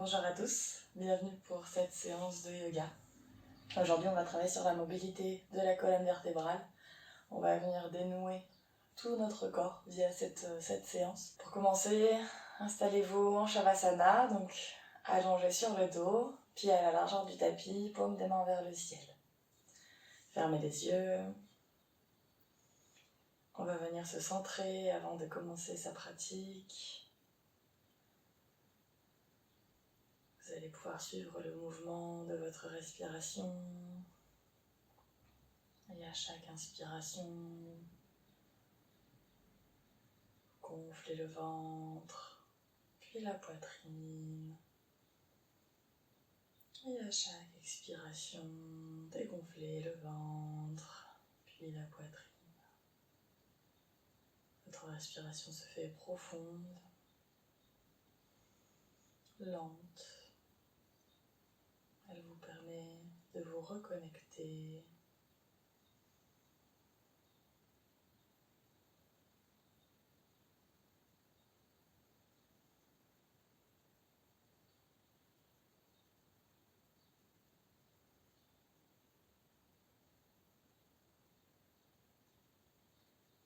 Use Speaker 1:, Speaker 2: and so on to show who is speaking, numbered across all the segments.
Speaker 1: Bonjour à tous, bienvenue pour cette séance de yoga. Aujourd'hui, on va travailler sur la mobilité de la colonne vertébrale. On va venir dénouer tout notre corps via cette séance. Pour commencer, installez-vous en Shavasana, donc allongé sur le dos, pieds à la largeur du tapis, paume des mains vers le ciel. Fermez les yeux. On va venir se centrer avant de commencer sa pratique. Vous allez pouvoir suivre le mouvement de votre respiration. Et à chaque inspiration, gonflez le ventre, puis la poitrine. Et à chaque expiration, dégonflez le ventre, puis la poitrine. Votre respiration se fait profonde, lente. Elle vous permet de vous reconnecter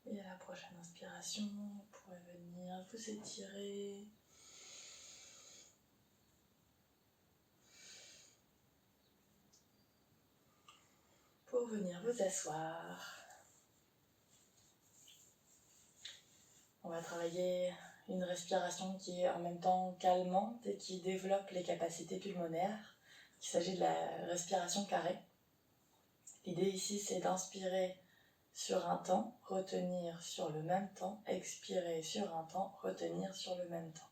Speaker 1: et à la prochaine inspiration, vous pourrez venir vous étirer. Pour venir vous asseoir. On va travailler une respiration qui est en même temps calmante et qui développe les capacités pulmonaires. Il s'agit de la respiration carrée. L'idée ici, c'est d'inspirer sur un temps, retenir sur le même temps, expirer sur un temps, retenir sur le même temps.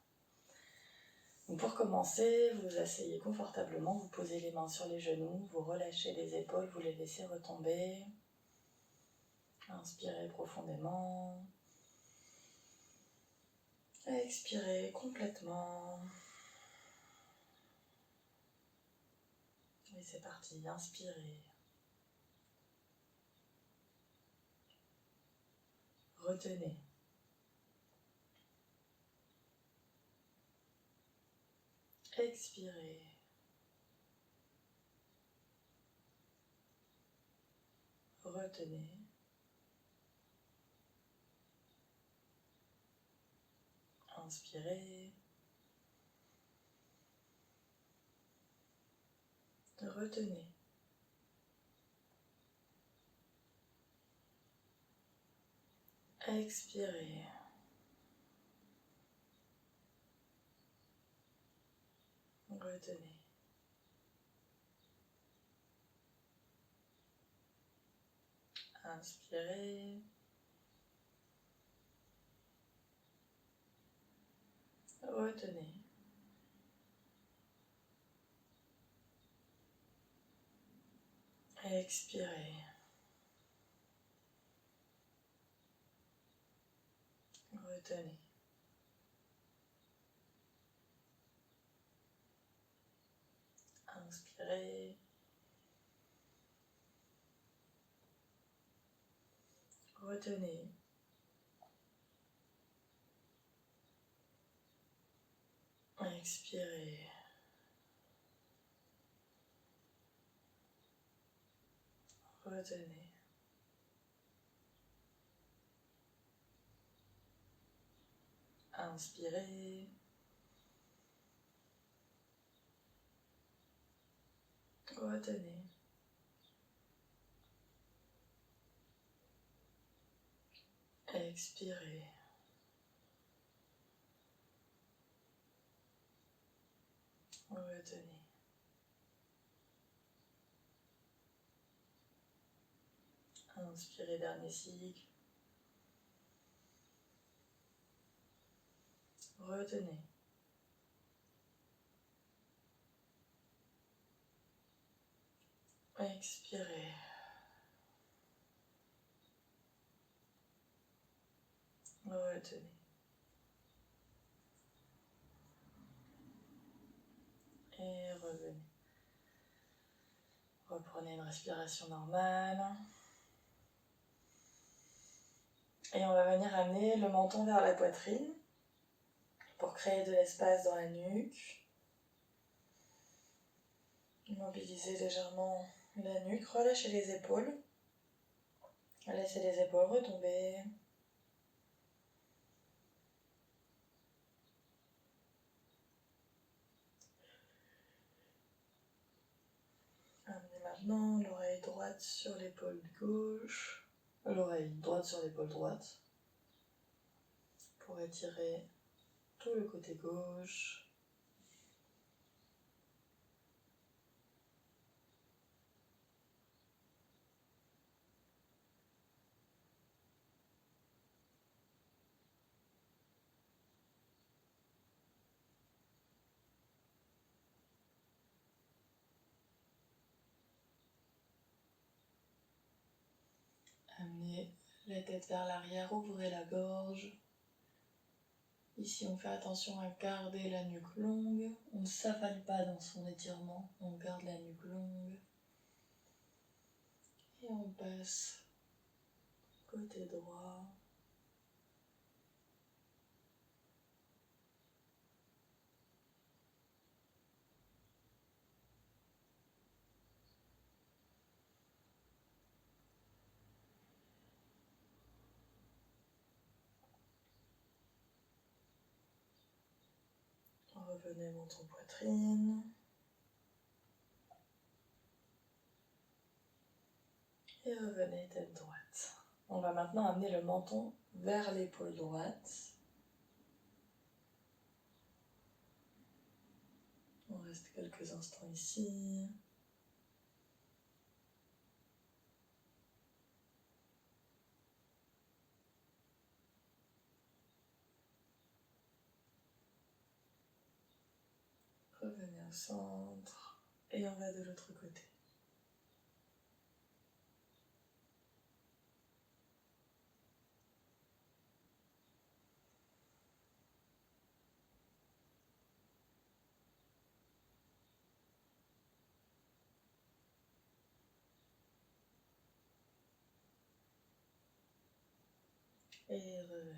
Speaker 1: Donc pour commencer, vous vous asseyez confortablement, vous posez les mains sur les genoux, vous relâchez les épaules, vous les laissez retomber. Inspirez profondément. Expirez complètement. Et c'est parti, inspirez. Retenez. Expirez. Retenez. Inspirez. Retenez. Expirez. Retenez. Inspirez. Retenez. Expirez. Retenez. Inspirez. Retenez. Expirez. Retenez. Inspirez. Retenez. Expirez. Retenez. Inspirez, dernier cycle. Retenez. Expirez. Retenez. Et revenez. Reprenez une respiration normale. Et on va venir amener le menton vers la poitrine pour créer de l'espace dans la nuque. Mobilisez légèrement la nuque, relâchez les épaules. Laissez les épaules retomber. Amenez maintenant l'oreille droite sur l'épaule gauche, l'oreille droite sur l'épaule droite, pour étirer tout le côté gauche. Amenez la tête vers l'arrière, ouvrez la gorge. Ici, on fait attention à garder la nuque longue. On ne s'affale pas dans son étirement, on garde la nuque longue. Et on passe côté droit. Revenez menton poitrine. Et revenez tête droite. On va maintenant amener le menton vers l'épaule droite. On reste quelques instants ici. Revenez au centre. Et on va de l'autre côté. Et revenez.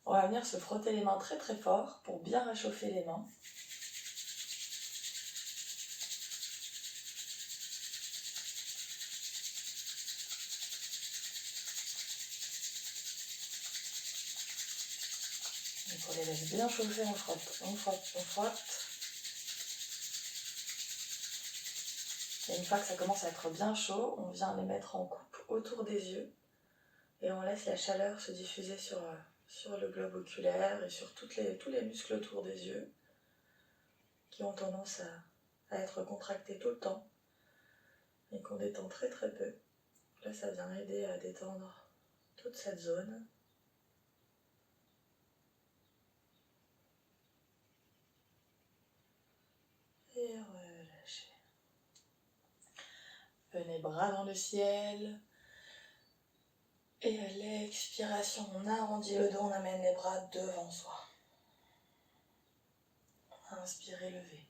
Speaker 1: On va venir se frotter les mains très très fort pour bien réchauffer les mains. Donc on les laisse bien chauffer, on frotte, on frotte, on frotte. Et une fois que ça commence à être bien chaud, on vient les mettre en coupe autour des yeux. Et on laisse la chaleur se diffuser sur le globe oculaire et sur tous les muscles autour des yeux qui ont tendance à être contractés tout le temps et qu'on détend très très peu. Là, ça vient aider à détendre toute cette zone. Et relâchez. Venez bras dans le ciel. Et à l'expiration, on arrondit le dos, on amène les bras devant soi. Inspirez, levez.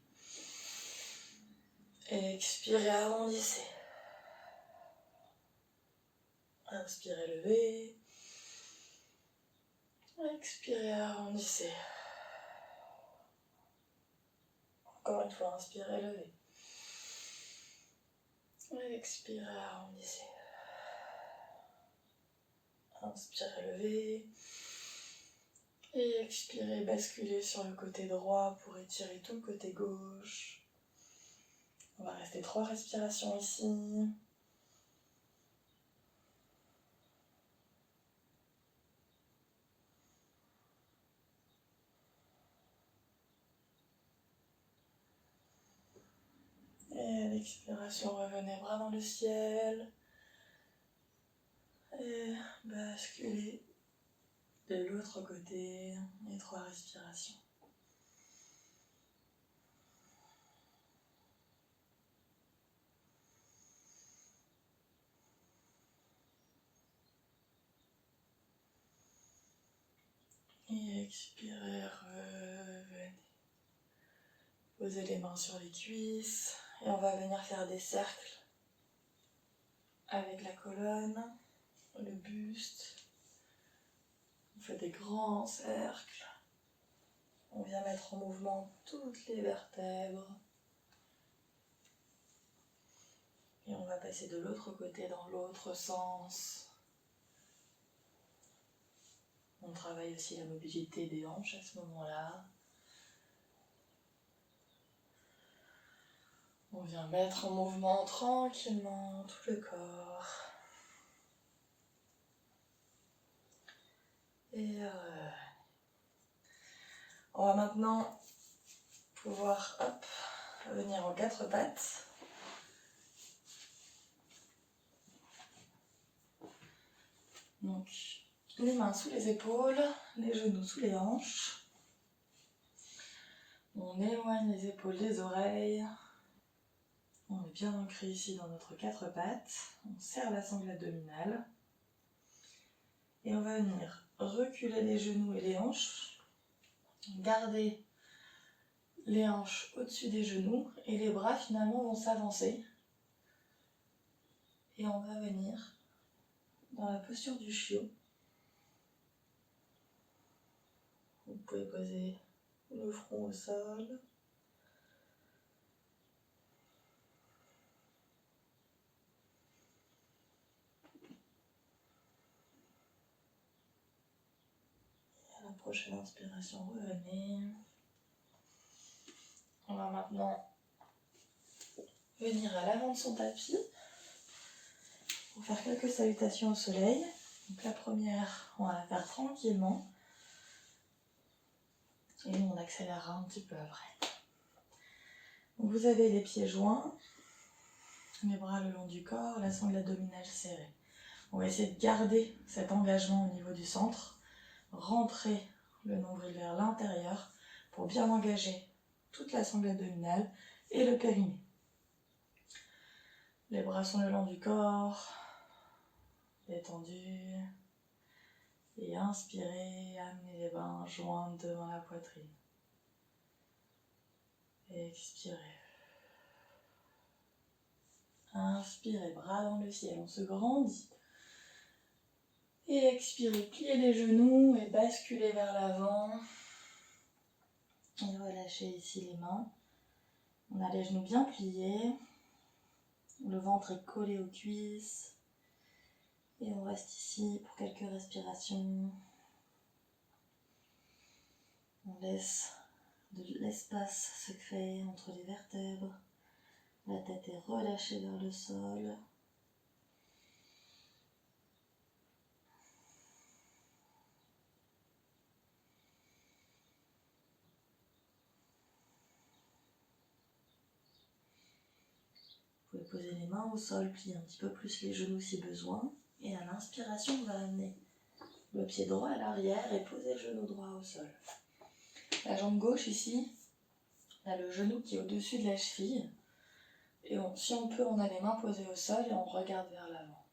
Speaker 1: Expirez, arrondissez. Inspirez, levez. Expirez, arrondissez. Encore une fois, inspirez, levez. Expirez, arrondissez. Inspirez, levez. Et expirez, basculez sur le côté droit pour étirer tout le côté gauche. On va rester 3 respirations ici. Et à l'expiration, revenez bras dans le ciel. Et basculez de l'autre côté. Et 3 respirations. Et expirez, revenez. Posez les mains sur les cuisses. Et on va venir faire des cercles avec la colonne, le buste. On fait des grands cercles. On vient mettre en mouvement toutes les vertèbres. Et on va passer de l'autre côté dans l'autre sens. On travaille aussi la mobilité des hanches à ce moment-là. On vient mettre en mouvement tranquillement tout le corps. Et on va maintenant pouvoir venir en 4 pattes. Donc les mains sous les épaules, les genoux sous les hanches. On éloigne les épaules des oreilles. On est bien ancré ici dans notre 4 pattes. On serre la sangle abdominale. Et on va venir reculer les genoux et les hanches. Garder les hanches au-dessus des genoux. Et les bras finalement vont s'avancer. Et on va venir dans la posture du chiot. Vous pouvez poser le front au sol. À la prochaine inspiration, revenez. On va maintenant venir à l'avant de son tapis pour faire quelques salutations au soleil. Donc la première, on va la faire tranquillement. Et nous, on accélérera un petit peu après. Donc vous avez les pieds joints, les bras le long du corps, la sangle abdominale serrée. On va essayer de garder cet engagement au niveau du centre. Rentrer le nombril vers l'intérieur pour bien engager toute la sangle abdominale et le périnée. Les bras sont le long du corps, détendus. Et inspirez, amenez les mains jointes devant la poitrine. Expirez. Inspirez, bras dans le ciel, on se grandit. Et expirez, pliez les genoux et basculez vers l'avant. Et relâchez ici les mains. On a les genoux bien pliés. Le ventre est collé aux cuisses. Et on reste ici pour quelques respirations. On laisse de l'espace se créer entre les vertèbres. La tête est relâchée vers le sol. Vous pouvez poser les mains au sol, plier un petit peu plus les genoux si besoin. Et à l'inspiration, on va amener le pied droit à l'arrière et poser le genou droit au sol. La jambe gauche ici, on a le genou qui est au-dessus de la cheville. Et si on peut, on a les mains posées au sol et on regarde vers l'avant.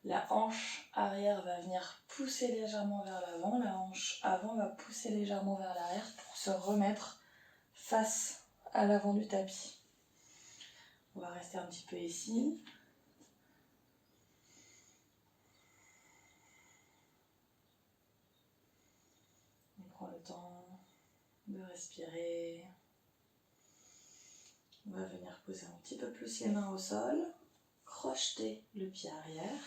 Speaker 1: La hanche arrière va venir pousser légèrement vers l'avant. La hanche avant va pousser légèrement vers l'arrière pour se remettre face à l'avant du tapis. On va rester un petit peu ici. On prend le temps de respirer. On va venir poser un petit peu plus les mains au sol, crocheter le pied arrière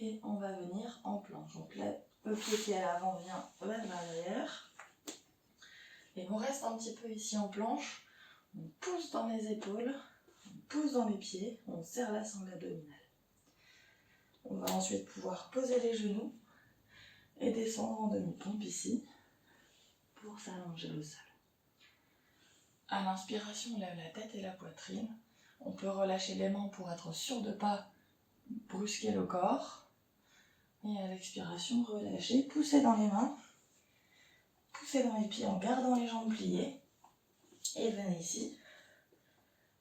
Speaker 1: et on va venir en planche. Donc là, le pied qui est à l'avant vient vers l'arrière et on reste un petit peu ici en planche. On pousse dans les épaules, on pousse dans les pieds, on serre la sangle abdominale. On va ensuite pouvoir poser les genoux et descendre en demi-pompe ici pour s'allonger au sol. À l'inspiration, on lève la tête et la poitrine. On peut relâcher les mains pour être sûr de ne pas brusquer le corps. Et à l'expiration, relâchez, poussez dans les mains, poussez dans les pieds en gardant les jambes pliées. Et venez ici,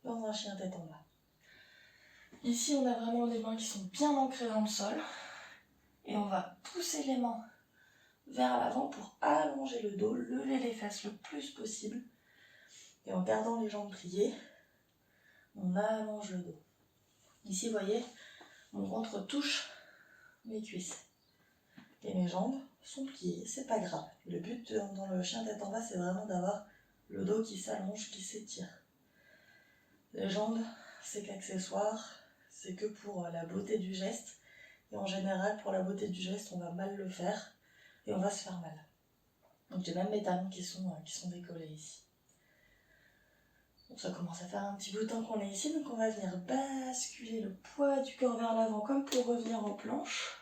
Speaker 1: dans un chien tête en bas. Ici, on a vraiment les mains qui sont bien ancrées dans le sol. Et on va pousser les mains vers l'avant pour allonger le dos, lever les fesses le plus possible. Et en gardant les jambes pliées, on allonge le dos. Ici, vous voyez, mon ventre touche mes cuisses. Et mes jambes sont pliées, c'est pas grave. Le but dans le chien tête en bas, c'est vraiment d'avoir le dos qui s'allonge, qui s'étire. Les jambes c'est qu'accessoire, c'est que pour la beauté du geste. Et en général, pour la beauté du geste, on va mal le faire et on va se faire mal. Donc j'ai même mes talons qui sont décollés ici. Donc ça commence à faire un petit bout de temps qu'on est ici, donc on va venir basculer le poids du corps vers l'avant comme pour revenir aux planches.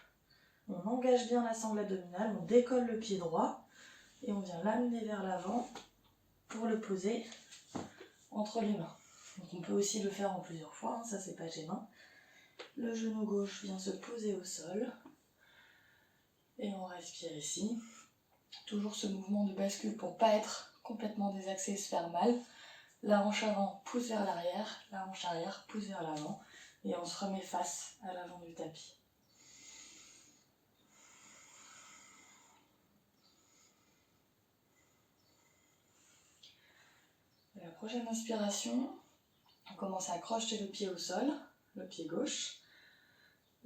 Speaker 1: On engage bien la sangle abdominale, on décolle le pied droit et on vient l'amener vers l'avant pour le poser entre les mains. Donc on peut aussi le faire en plusieurs fois, hein, ça c'est pas gênant. Le genou gauche vient se poser au sol et on respire ici. Toujours ce mouvement de bascule pour pas être complètement désaxé et se faire mal. La hanche avant pousse vers l'arrière, la hanche arrière pousse vers l'avant et on se remet face à l'avant du tapis. Et la prochaine inspiration, on commence à accrocher le pied au sol, le pied gauche,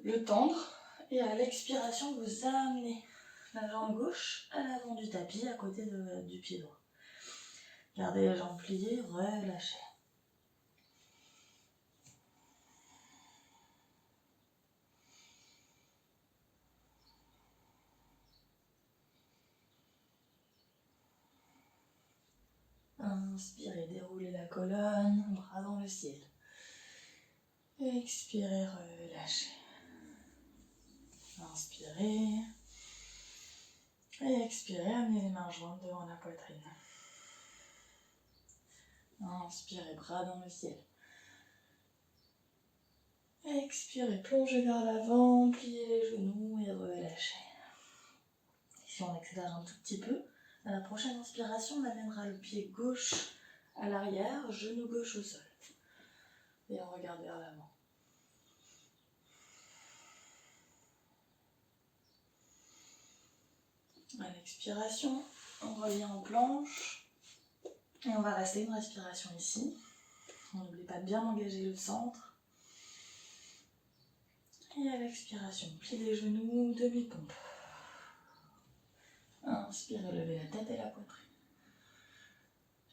Speaker 1: le tendre et à l'expiration vous amenez la jambe gauche à l'avant du tapis à côté du pied droit. Gardez les jambes pliées, relâchez. Inspirez, déroulez la colonne, bras dans le ciel. Expirez, relâchez. Inspirez. Et expirez, amenez les mains jointes devant la poitrine. Inspirez, bras dans le ciel. Expirez, plongez vers l'avant, pliez les genoux et relâchez. Ici on accélère un tout petit peu. À la prochaine inspiration, on amènera le pied gauche à l'arrière, genou gauche au sol. Et on regarde vers l'avant. À l'expiration, on revient en planche. Et on va rester une respiration ici. On n'oublie pas de bien engager le centre. Et à l'expiration, plie les genoux, demi-pompe. Inspirez, levez la tête et la poitrine.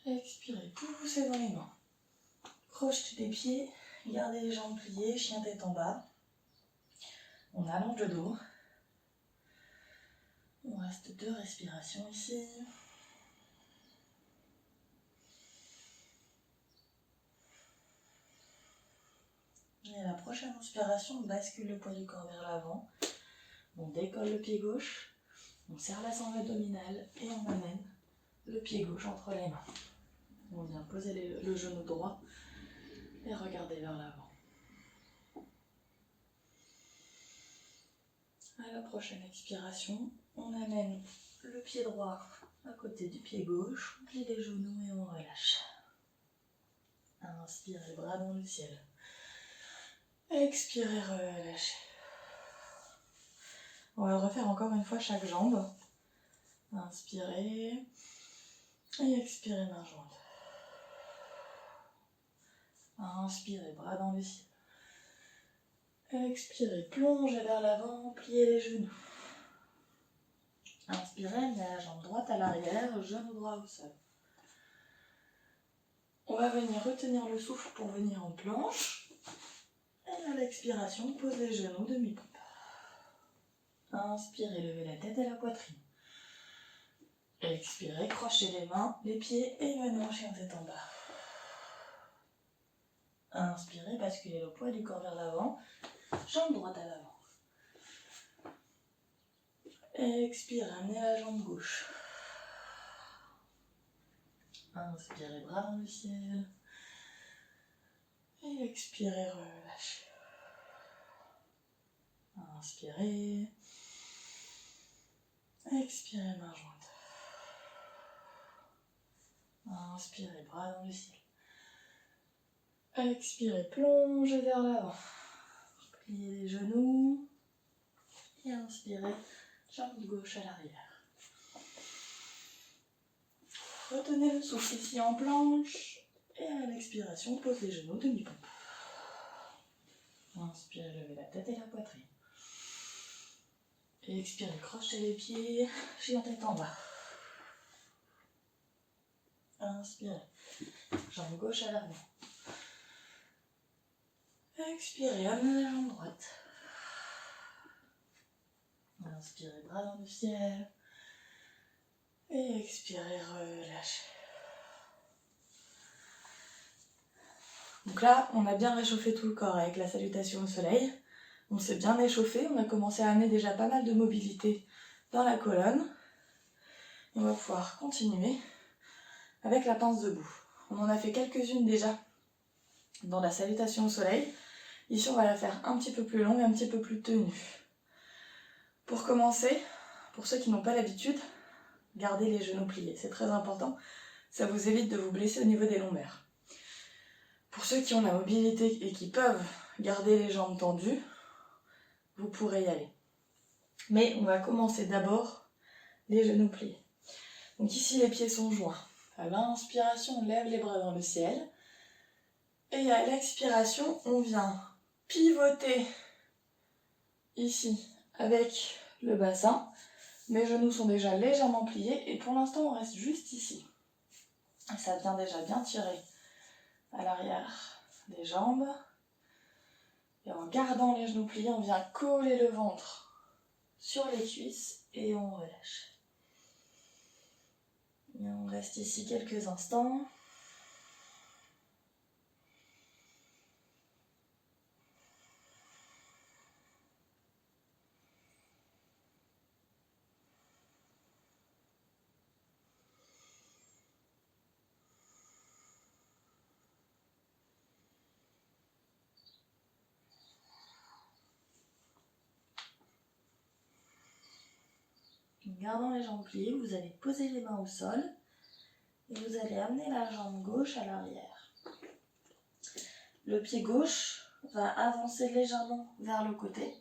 Speaker 1: Expirez, poussez dans les mains. Crochetez les pieds, gardez les jambes pliées, chien tête en bas. On allonge le dos. On reste 2 respirations ici. Et à la prochaine inspiration, on bascule le poids du corps vers l'avant. On décolle le pied gauche. On serre la sangle abdominale et on amène le pied gauche entre les mains. On vient poser le genou droit et regarder vers l'avant. À la prochaine expiration, on amène le pied droit à côté du pied gauche, on plie les genoux et on relâche. Inspirez, bras dans le ciel. Expirez, relâchez. On va le refaire encore une fois chaque jambe. Inspirez et expirez, main jointe. Inspirez, bras dans le ciel. Expirez, plongez vers l'avant, pliez les genoux. Inspirez, amenez la jambe droite à l'arrière, genou droit au sol. On va venir retenir le souffle pour venir en planche. Et à l'expiration, pose les genoux, demi-pompe. Inspirez, levez la tête et la poitrine. Expirez, crochez les mains, les pieds et venez en chien tête en bas. Inspirez, basculez le poids du corps vers l'avant, jambe droite à l'avant. Expirez, amenez la jambe gauche. Inspirez, bras dans le ciel. Et expirez, relâchez. Inspirez. Expirez, main jointe. Inspirez, bras dans le ciel. Expirez, plongez vers l'avant. Pliez les genoux. Et inspirez, jambe gauche à l'arrière. Retenez le souffle ici en planche. Et à l'expiration, pose les genoux, demi-pompe. Inspirez, levez la tête et la poitrine. Et expirez, crochez les pieds, chien tête en bas. Inspirez, jambe gauche à l'avant. Expirez, amenez la jambe droite. Inspirez, bras dans le ciel. Et expirez, relâchez. Donc là, on a bien réchauffé tout le corps avec la salutation au soleil. On s'est bien échauffé, on a commencé à amener déjà pas mal de mobilité dans la colonne. Et on va pouvoir continuer avec la pince debout. On en a fait quelques-unes déjà dans la salutation au soleil. Ici, on va la faire un petit peu plus longue, un petit peu plus tenue. Pour commencer, pour ceux qui n'ont pas l'habitude, gardez les genoux pliés. C'est très important, ça vous évite de vous blesser au niveau des lombaires. Pour ceux qui ont la mobilité et qui peuvent garder les jambes tendues, vous pourrez y aller. Mais on va commencer d'abord les genoux pliés. Donc ici, les pieds sont joints. À l'inspiration, on lève les bras dans le ciel. Et à l'expiration, on vient pivoter ici avec le bassin. Mes genoux sont déjà légèrement pliés et pour l'instant, on reste juste ici. Et ça vient déjà bien tirer à l'arrière des jambes. Et en gardant les genoux pliés, on vient coller le ventre sur les cuisses et on relâche. Et on reste ici quelques instants. En gardant les jambes pliées, vous allez poser les mains au sol et vous allez amener la jambe gauche à l'arrière. Le pied gauche va avancer légèrement vers le côté.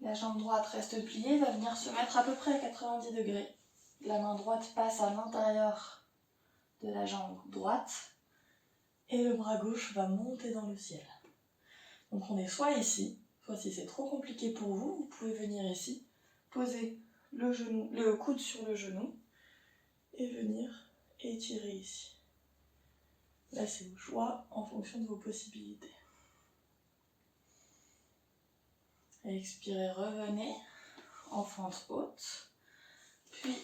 Speaker 1: La jambe droite reste pliée, va venir se mettre à peu près à 90 degrés. La main droite passe à l'intérieur de la jambe droite et le bras gauche va monter dans le ciel. Donc on est soit ici, soit si c'est trop compliqué pour vous, vous pouvez venir ici, poser le coude sur le genou et venir étirer ici. Là c'est au choix en fonction de vos possibilités. Expirez, revenez en fente haute, puis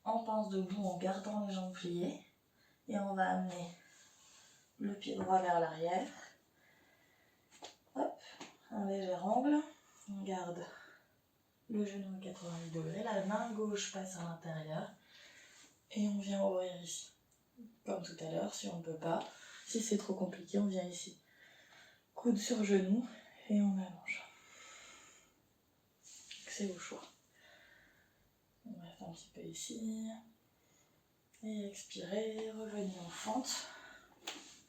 Speaker 1: en pince debout en gardant les jambes pliées et on va amener le pied droit vers l'arrière. Hop, un léger angle, on garde le genou à 90 degrés, la main gauche passe à l'intérieur et on vient ouvrir ici. Comme tout à l'heure, si on ne peut pas, si c'est trop compliqué, on vient ici. Coude sur genou et on allonge. C'est au choix. On reste un petit peu ici. Et expirez, revenez en fente.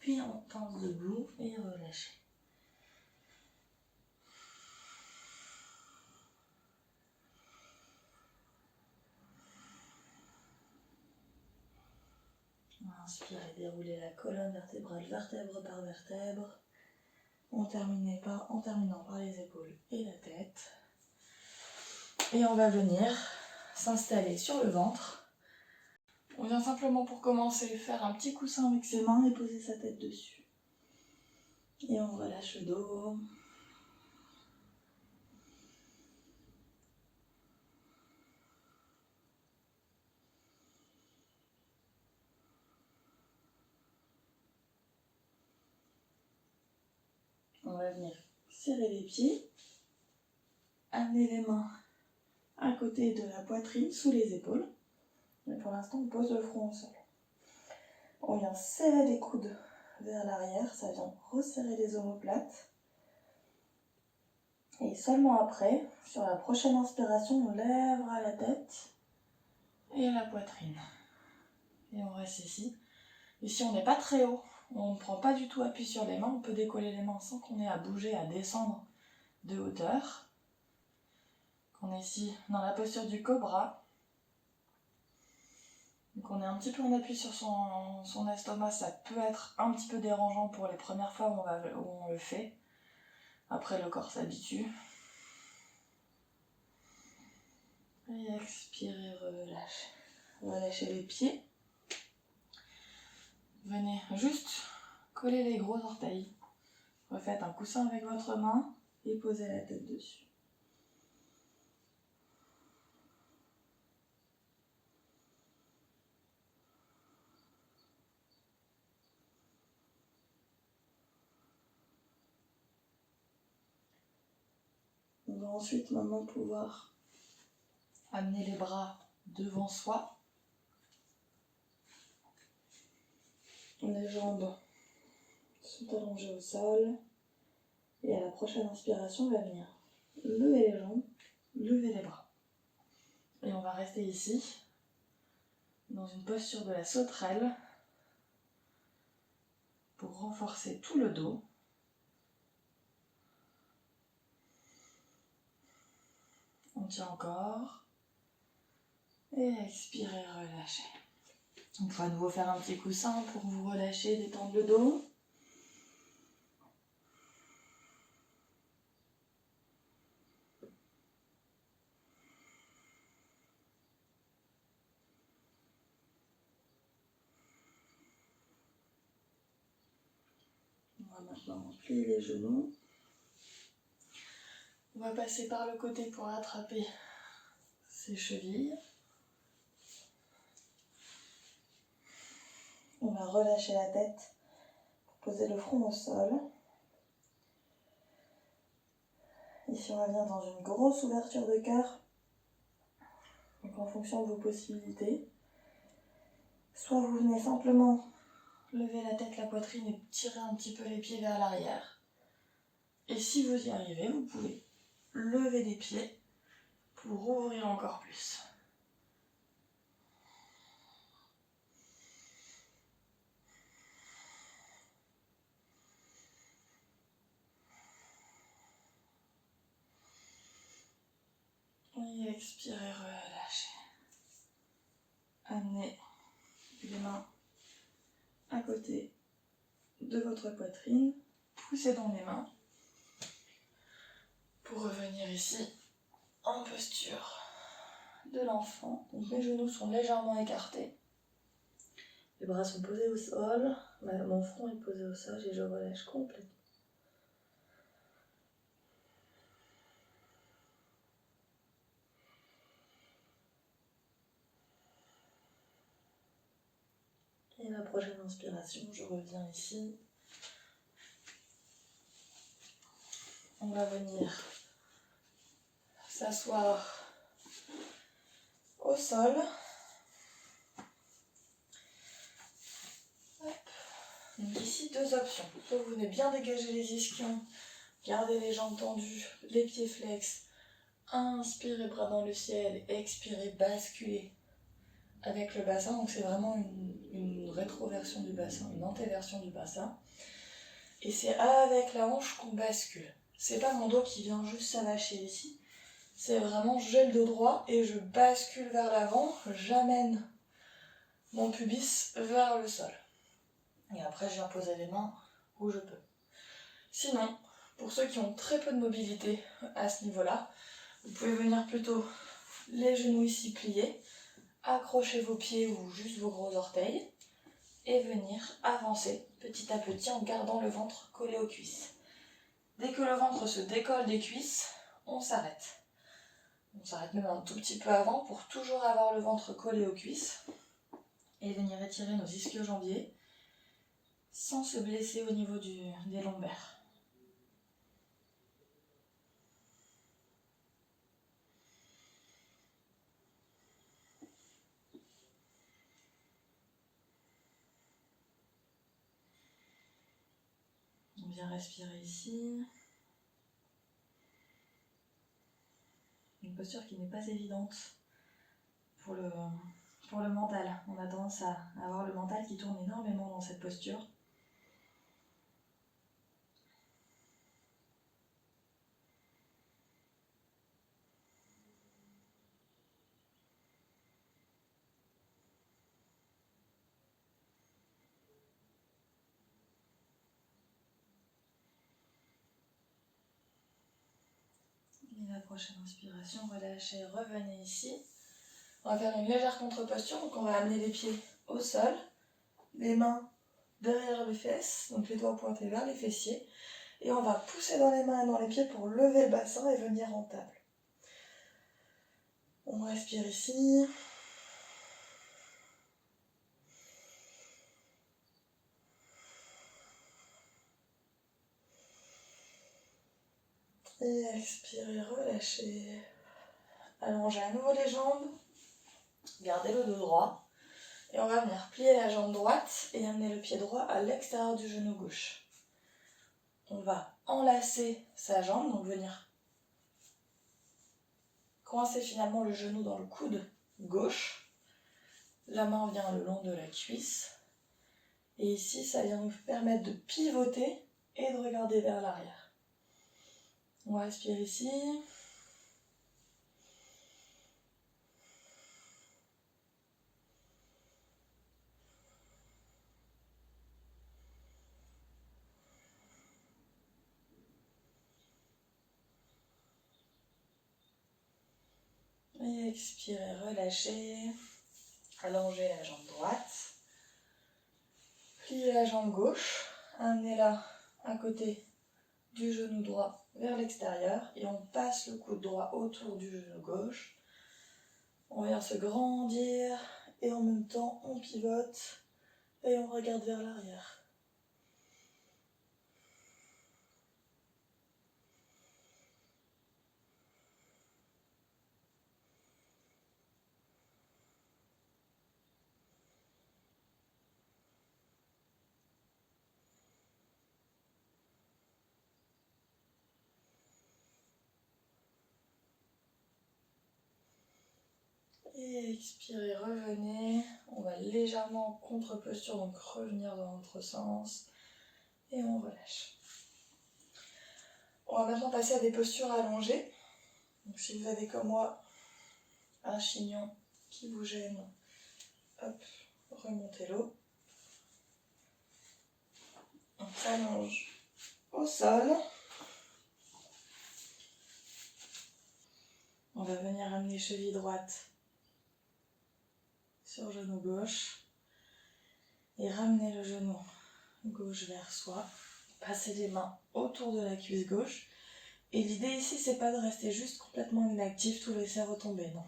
Speaker 1: Puis on pince debout et relâchez. Inspirez, déroulez la colonne vertébrale, vertèbre par vertèbre. En terminant par les épaules et la tête. Et on va venir s'installer sur le ventre. On vient simplement pour commencer faire un petit coussin avec ses mains et poser sa tête dessus. Et on relâche le dos. On va venir serrer les pieds, amener les mains à côté de la poitrine, sous les épaules. Et pour l'instant, on pose le front au sol. On vient serrer les coudes vers l'arrière, ça vient resserrer les omoplates. Et seulement après, sur la prochaine inspiration, on lèvera la tête et la poitrine. Et on reste ici. Ici, on n'est pas très haut. On ne prend pas du tout appui sur les mains. On peut décoller les mains sans qu'on ait à bouger, à descendre de hauteur. On est ici dans la posture du cobra. Donc on est un petit peu en appui sur son estomac. Ça peut être un petit peu dérangeant pour les premières fois où on le fait. Après, le corps s'habitue. Et expirez, relâchez. Relâchez les pieds. Venez juste collez les gros orteils. Refaites un coussin avec votre main et posez la tête dessus. On va ensuite maintenant pouvoir amener les bras devant soi. Les jambes sont allongées au sol. Et à la prochaine inspiration, on va venir lever les jambes, lever les bras. Et on va rester ici, dans une posture de la sauterelle, pour renforcer tout le dos. On tient encore. Et expirez, relâchez. On peut à nouveau faire un petit coussin pour vous relâcher, détendre le dos. On va maintenant plier les genoux. On va passer par le côté pour attraper ses chevilles. On va relâcher la tête pour poser le front au sol. Ici, on va venir dans une grosse ouverture de cœur. Donc en fonction de vos possibilités. Soit vous venez simplement lever la tête, la poitrine et tirer un petit peu les pieds vers l'arrière. Et si vous y arrivez, vous pouvez lever les pieds pour ouvrir encore plus. Et expirez, relâchez. Amenez les mains à côté de votre poitrine. Poussez dans les mains pour revenir ici en posture de l'enfant. Donc mes genoux sont légèrement écartés. Les bras sont posés au sol. Mon front est posé au sol et je relâche complètement. Et la prochaine inspiration, je reviens ici. On va venir s'asseoir au sol. Hop. Donc ici, deux options. Soit vous venez bien dégager les ischions, gardez les jambes tendues, les pieds flex. Inspirez, bras dans le ciel, expirez, basculez avec le bassin. Donc c'est vraiment une rétroversion du bassin, une antéversion du bassin. Et c'est avec la hanche qu'on bascule. C'est pas mon dos qui vient juste s'avacher ici. C'est vraiment, j'ai le dos droit et je bascule vers l'avant. J'amène mon pubis vers le sol. Et après, je viens poser les mains où je peux. Sinon, pour ceux qui ont très peu de mobilité à ce niveau-là, vous pouvez venir plutôt les genoux ici pliés, accrocher vos pieds ou juste vos gros orteils et venir avancer petit à petit en gardant le ventre collé aux cuisses. Dès que le ventre se décolle des cuisses, on s'arrête. On s'arrête même un tout petit peu avant pour toujours avoir le ventre collé aux cuisses et venir étirer nos ischio-jambiers sans se blesser au niveau des lombaires. On vient respirer ici. Une posture qui n'est pas évidente pour le mental. On a tendance à avoir le mental qui tourne énormément dans cette posture. Et la prochaine inspiration, relâchez, revenez ici. On va faire une légère contre-posture, donc on va amener les pieds au sol, les mains derrière les fesses, donc les doigts pointés vers les fessiers. Et on va pousser dans les mains et dans les pieds pour lever le bassin et venir en table. On respire ici. Et expirez, relâchez. Allongez à nouveau les jambes. Gardez le dos droit. Et on va venir plier la jambe droite et amener le pied droit à l'extérieur du genou gauche. On va enlacer sa jambe, donc venir coincer finalement le genou dans le coude gauche. La main vient le long de la cuisse. Et ici, ça vient nous permettre de pivoter et de regarder vers l'arrière. On respire ici. Et expirez, relâchez. Allongez la jambe droite. Pliez la jambe gauche. Amenez-la à côté du genou droit vers l'extérieur. Et on passe le coude droit autour du genou gauche. On vient se grandir. Et en même temps, on pivote. Et on regarde vers l'arrière. Et expirez, revenez. On va légèrement en contre-posture, donc revenir dans l'autre sens. Et on relâche. On va maintenant passer à des postures allongées. Donc si vous avez comme moi un chignon qui vous gêne, hop, remontez-le. On s'allonge au sol. On va venir amener cheville droite sur genou gauche et ramener le genou gauche vers soi. Passer les mains autour de la cuisse gauche. Et l'idée ici, c'est pas de rester juste complètement inactif, tout laisser retomber, non.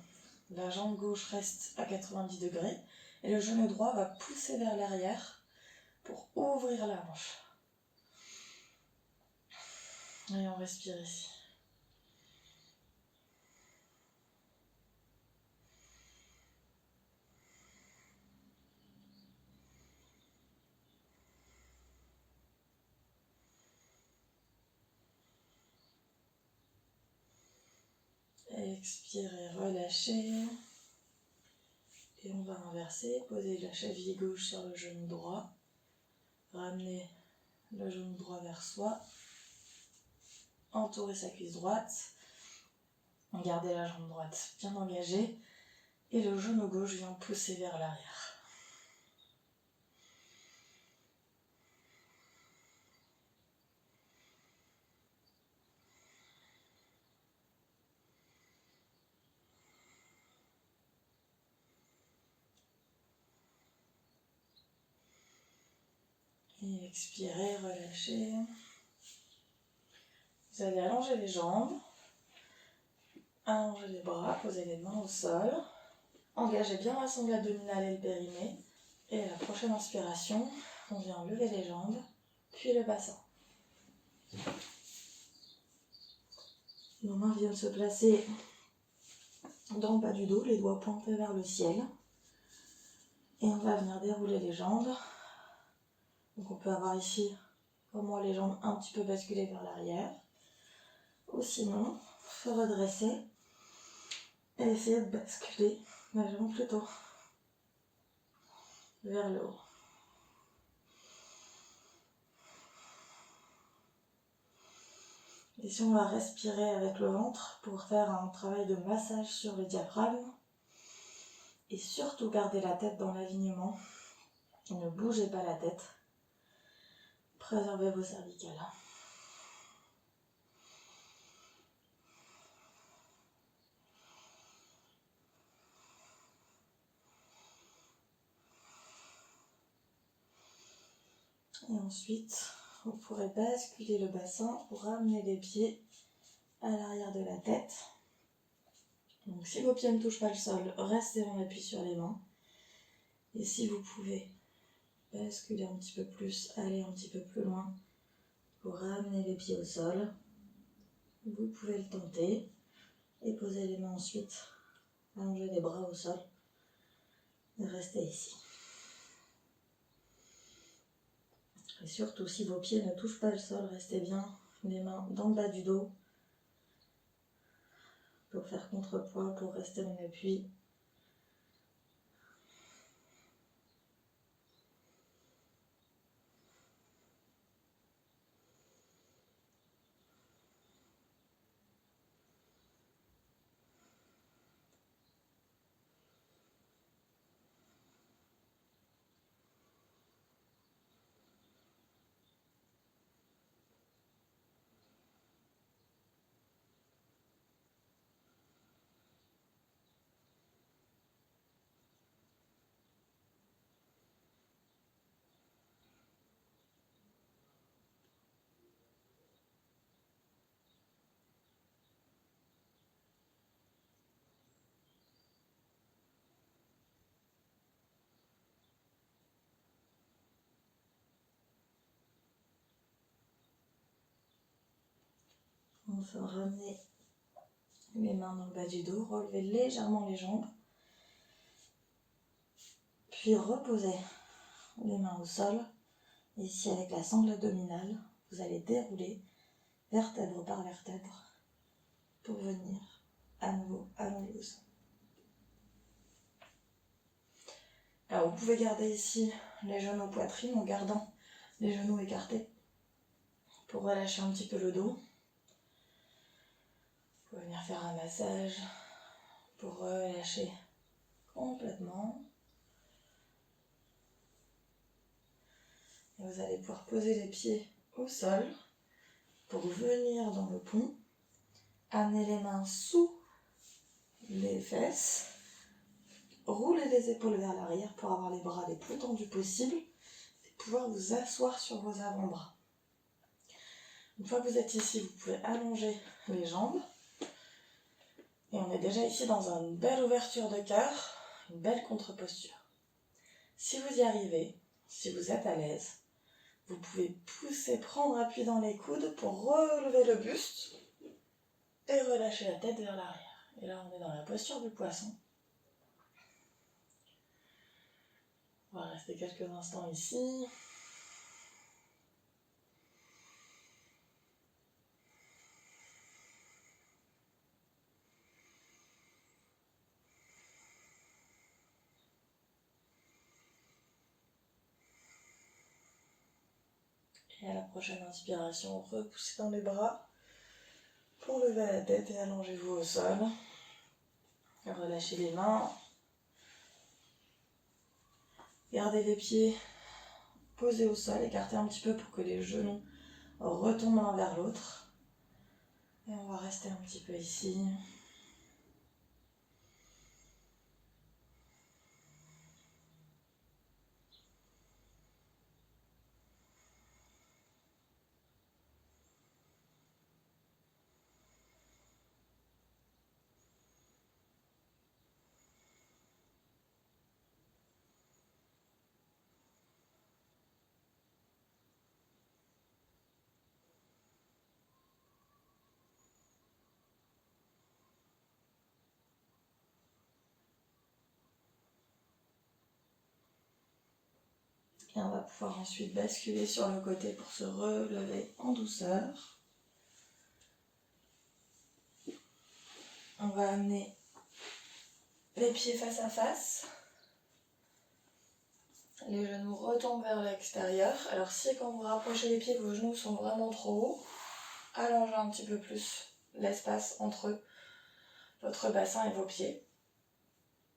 Speaker 1: La jambe gauche reste à 90 degrés et le genou droit va pousser vers l'arrière pour ouvrir la hanche. Et on respire ici. Expirez, relâchez. Et on va inverser, poser la cheville gauche sur le genou droit. Ramener le genou droit vers soi. Entourer sa cuisse droite. Gardez la jambe droite bien engagée. Et le genou gauche vient pousser vers l'arrière. Et expirez, relâchez. Vous allez allonger les jambes, allonger les bras, poser les mains au sol. Engagez bien la sangle abdominale et le périnée. Et à la prochaine inspiration, on vient lever les jambes, puis le bassin. Nos mains viennent se placer dans le bas du dos, les doigts pointés vers le ciel. Et on va venir dérouler les jambes. Donc on peut avoir ici, comme moi, les jambes un petit peu basculées vers l'arrière. Ou sinon, se redresser et essayer de basculer la jambe plutôt vers le haut. Ici, on va respirer avec le ventre pour faire un travail de massage sur le diaphragme. Et surtout, gardez la tête dans l'alignement. Ne bougez pas la tête. Préservez vos cervicales. Et ensuite, vous pourrez basculer le bassin pour ramener les pieds à l'arrière de la tête. Donc si vos pieds ne touchent pas le sol, restez en appui sur les mains. Et si vous pouvez basculer un petit peu plus, aller un petit peu plus loin pour ramener les pieds au sol, vous pouvez le tenter et poser les mains ensuite, allonger les bras au sol et rester ici. Et surtout, si vos pieds ne touchent pas le sol, restez bien les mains dans le bas du dos pour faire contrepoids, pour rester en appui. On va ramener les mains dans le bas du dos, relevez légèrement les jambes, puis reposez les mains au sol. Et ici, avec la sangle abdominale, vous allez dérouler vertèbre par vertèbre pour venir à nouveau allonger au sol. Alors, vous pouvez garder ici les genoux poitrine en gardant les genoux écartés pour relâcher un petit peu le dos. Vous pouvez venir faire un massage pour relâcher complètement. Et vous allez pouvoir poser les pieds au sol pour venir dans le pont. Amener les mains sous les fesses. Roulez les épaules vers l'arrière pour avoir les bras les plus tendus possible et pouvoir vous asseoir sur vos avant-bras. Une fois que vous êtes ici, vous pouvez allonger les jambes. Et on est déjà ici dans une belle ouverture de cœur, une belle contre-posture. Si vous y arrivez, si vous êtes à l'aise, vous pouvez pousser, prendre appui dans les coudes pour relever le buste et relâcher la tête vers l'arrière. Et là, on est dans la posture du poisson. On va rester quelques instants ici. Et à la prochaine inspiration, repoussez dans les bras pour lever la tête et allongez-vous au sol. Relâchez les mains. Gardez les pieds posés au sol, écartez un petit peu pour que les genoux retombent l'un vers l'autre. Et on va rester un petit peu ici. Et on va pouvoir ensuite basculer sur le côté pour se relever en douceur. On va amener les pieds face à face. Les genoux retombent vers l'extérieur. Alors si quand vous rapprochez les pieds, vos genoux sont vraiment trop hauts, allongez un petit peu plus l'espace entre votre bassin et vos pieds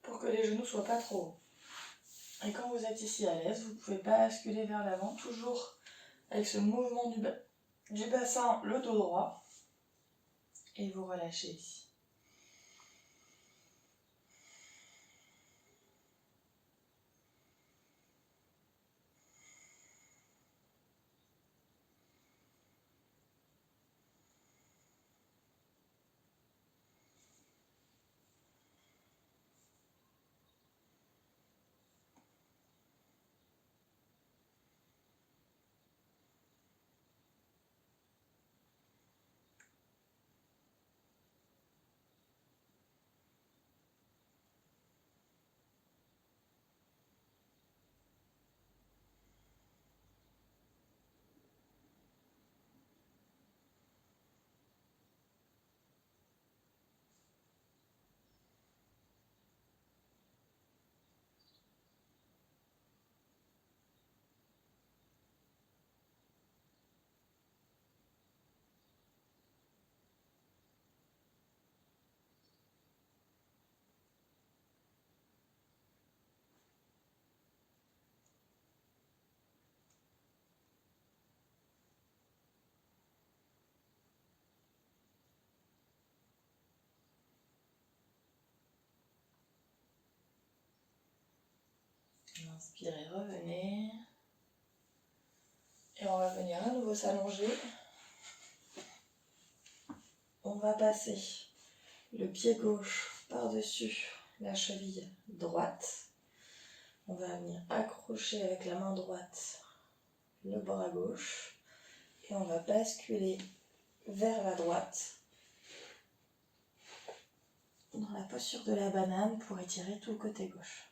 Speaker 1: pour que les genoux ne soient pas trop hauts. Et quand vous êtes ici à l'aise, vous pouvez basculer vers l'avant, toujours avec ce mouvement du bassin, le dos droit, et vous relâchez ici. Inspirez, revenez. Et on va venir à nouveau s'allonger. On va passer le pied gauche par-dessus la cheville droite. On va venir accrocher avec la main droite le bras gauche. Et on va basculer vers la droite dans la posture de la banane pour étirer tout le côté gauche.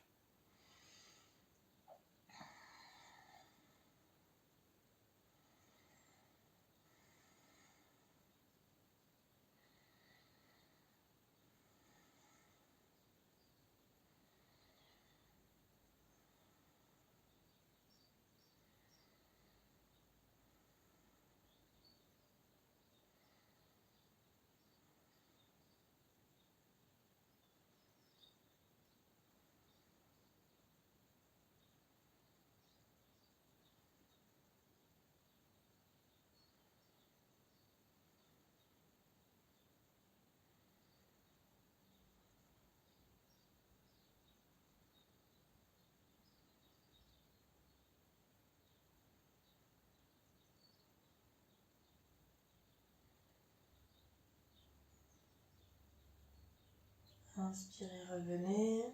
Speaker 1: Inspirez, revenez.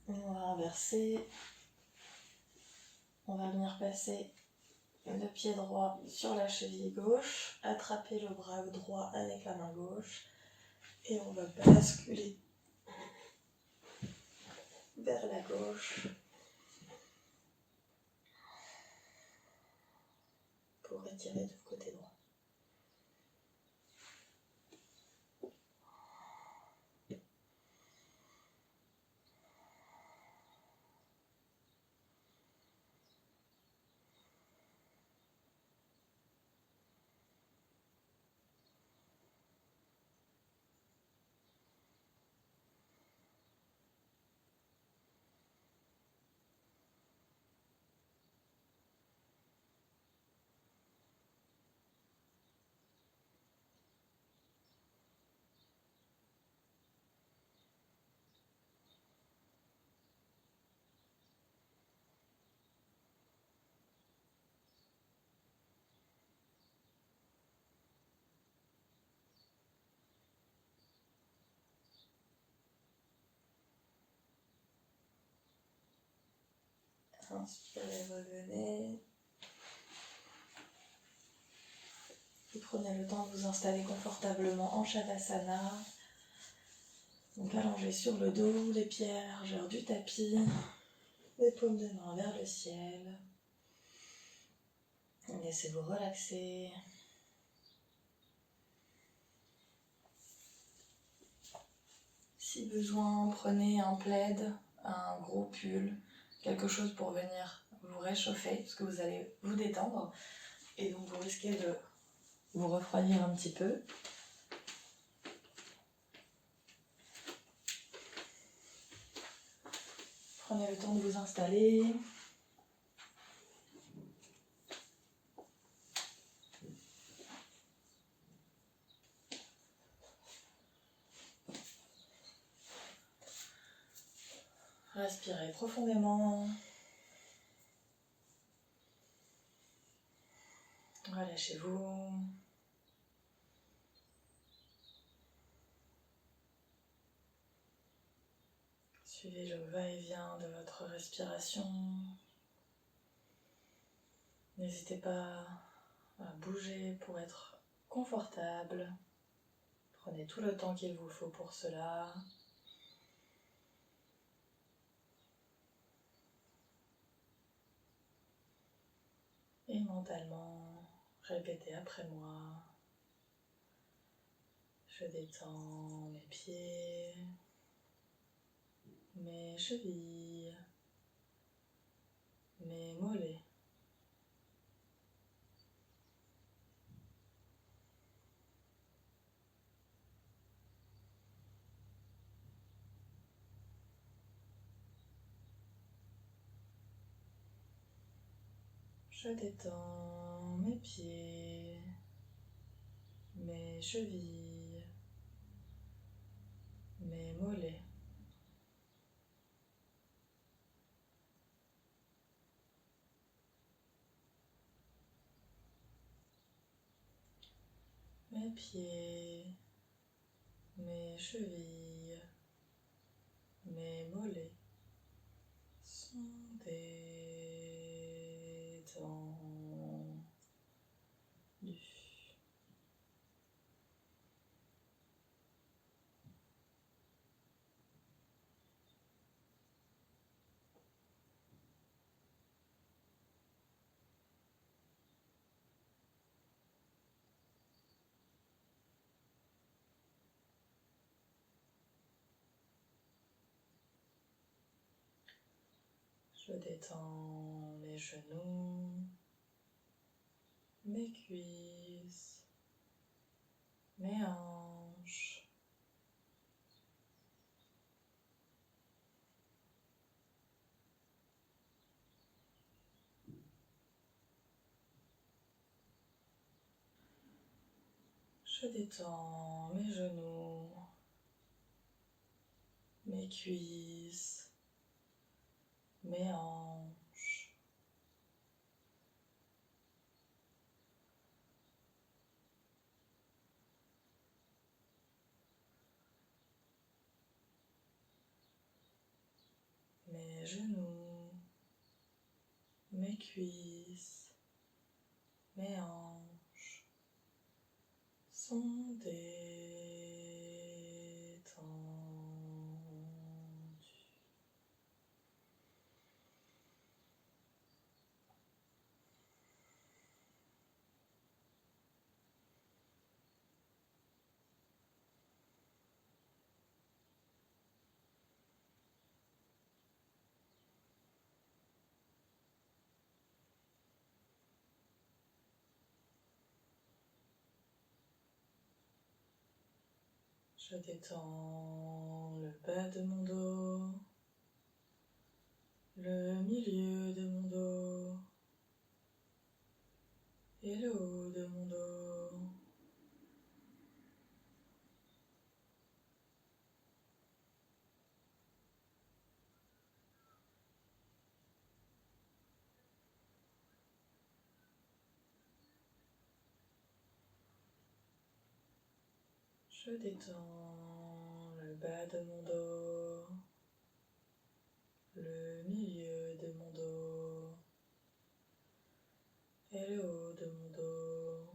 Speaker 1: On va inverser. On va venir passer le pied droit sur la cheville gauche, attraper le bras droit avec la main gauche et on va basculer vers la gauche pour étirer du côté droit. Inspirez, revenez. Et prenez le temps de vous installer confortablement en Shavasana. Donc allongez sur le dos, les pieds à la largeur du tapis, les paumes de main vers le ciel. Laissez-vous relaxer. Si besoin, prenez un plaid, un gros pull, quelque chose pour venir vous réchauffer, parce que vous allez vous détendre. Et donc vous risquez de vous refroidir un petit peu. Prenez le temps de vous installer. Respirez profondément. Relâchez-vous. Suivez le va-et-vient de votre respiration. N'hésitez pas à bouger pour être confortable. Prenez tout le temps qu'il vous faut pour cela. Et mentalement, répétez après moi. Je détends mes pieds, mes chevilles, mes mollets. Je détends mes pieds, mes chevilles, mes mollets. mes pieds, mes chevilles, mes mollets sont détendus. Je détends mes genoux, mes cuisses, mes hanches, je détends mes genoux, mes cuisses, mes hanches, mes genoux, mes cuisses, mes hanches sont détendues. Je détends le bas de mon dos, le milieu de mon dos et le haut de mon dos. Je détends le bas de mon dos, le milieu de mon dos et le haut de mon dos.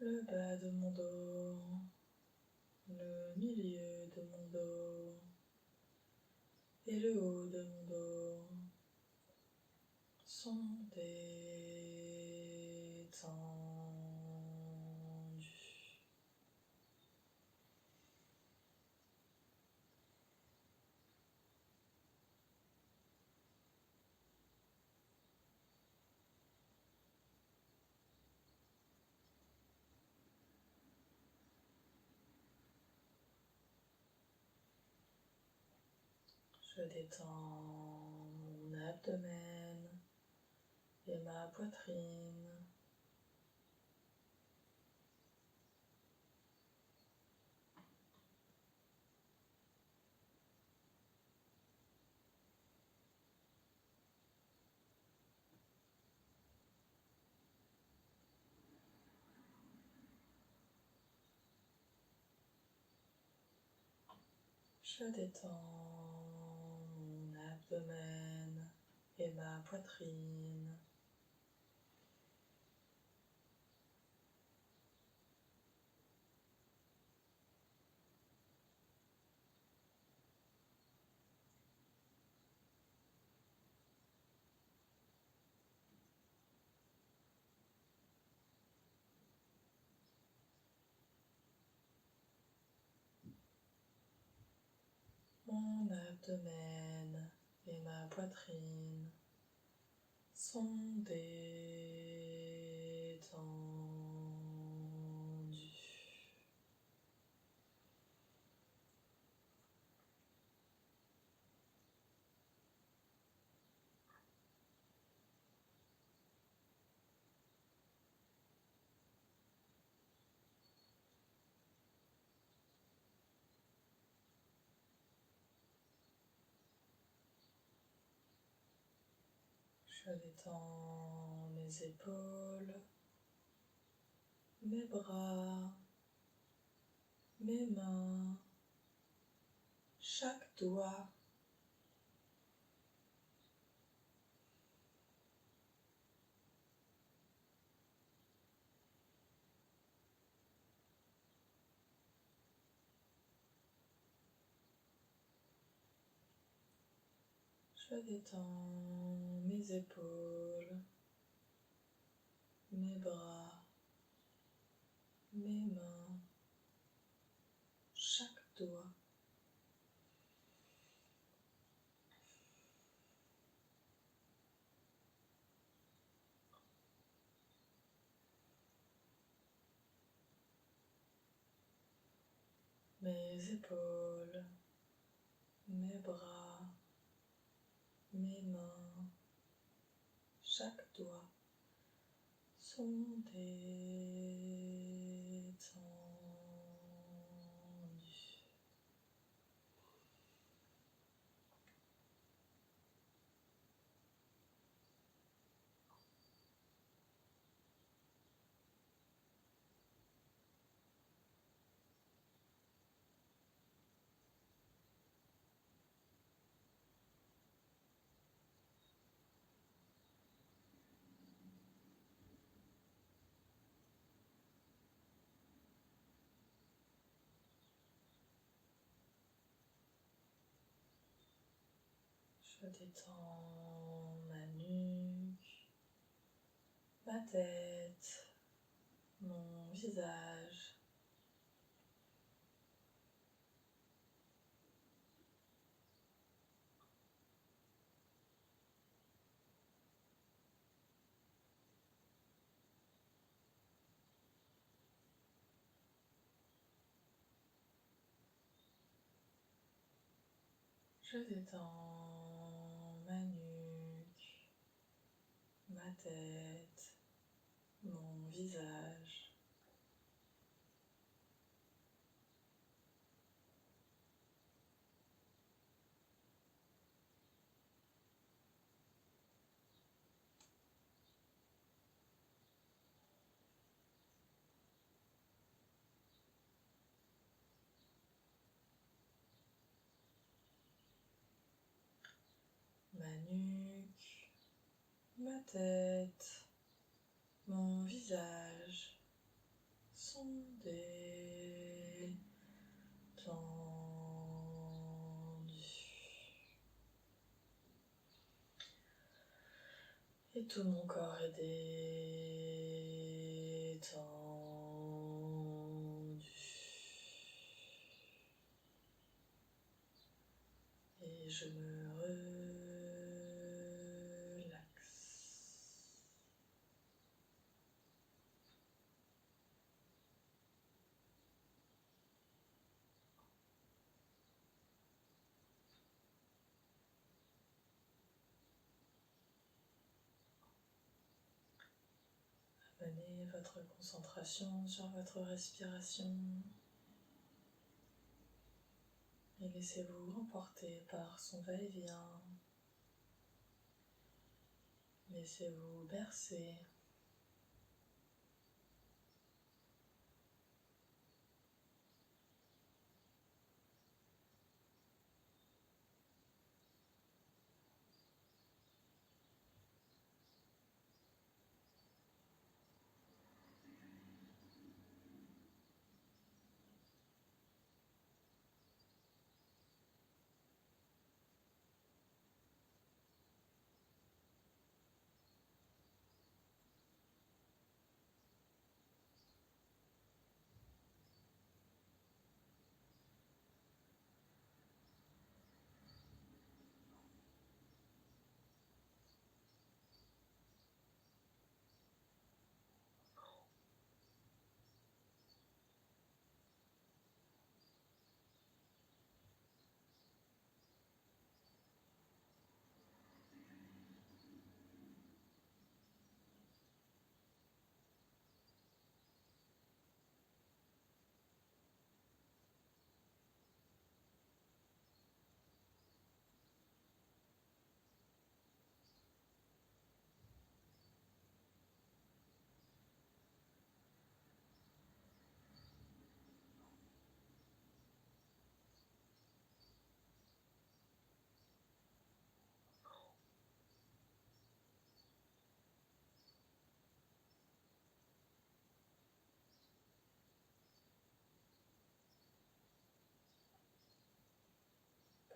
Speaker 1: Le bas de mon dos, le milieu de mon dos et le haut de mon dos sont détendus. Je détends mon abdomen et ma poitrine. Je détends mon abdomen et ma poitrine. Mon abdomen et ma poitrine sont détendus. Je détends mes épaules, mes bras, mes mains, chaque doigt. Je détends mes épaules, mes bras, mes mains, chaque doigt. Mes épaules, mes bras, mes mains, chaque doigt sont détendus. Je détends ma nuque, ma tête, mon visage. Je détends ma nuque, ma tête, mon visage. Ma nuque, ma tête, mon visage sont détendus. Et tout mon corps est détendu. Et je me relaxe. Amenez votre concentration sur votre respiration et laissez-vous emporter par son va-et-vient. Laissez-vous bercer.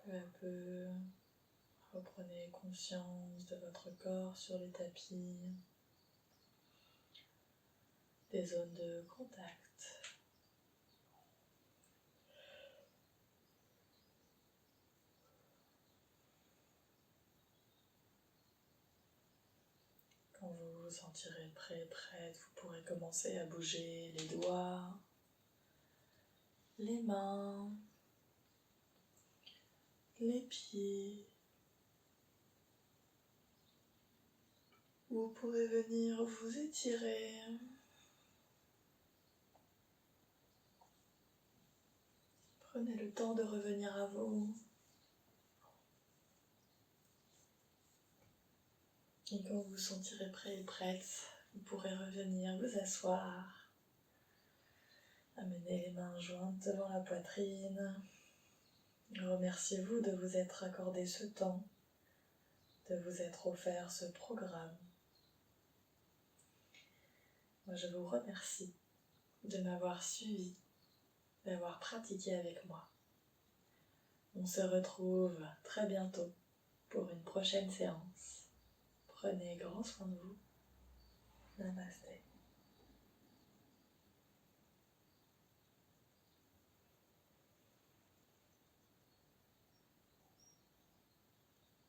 Speaker 1: Peu à peu, reprenez conscience de votre corps sur les tapis, des zones de contact. Quand vous vous sentirez prêt, prête, vous pourrez commencer à bouger les doigts, les mains, les pieds. Vous pourrez venir vous étirer. Prenez le temps de revenir à vous. Et quand vous vous sentirez prêt et prête, vous pourrez revenir vous asseoir. Amenez les mains jointes devant la poitrine. Remerciez-vous de vous être accordé ce temps, de vous être offert ce programme. Moi, je vous remercie de m'avoir suivi, d'avoir pratiqué avec moi. On se retrouve très bientôt pour une prochaine séance. Prenez grand soin de vous. Namasté.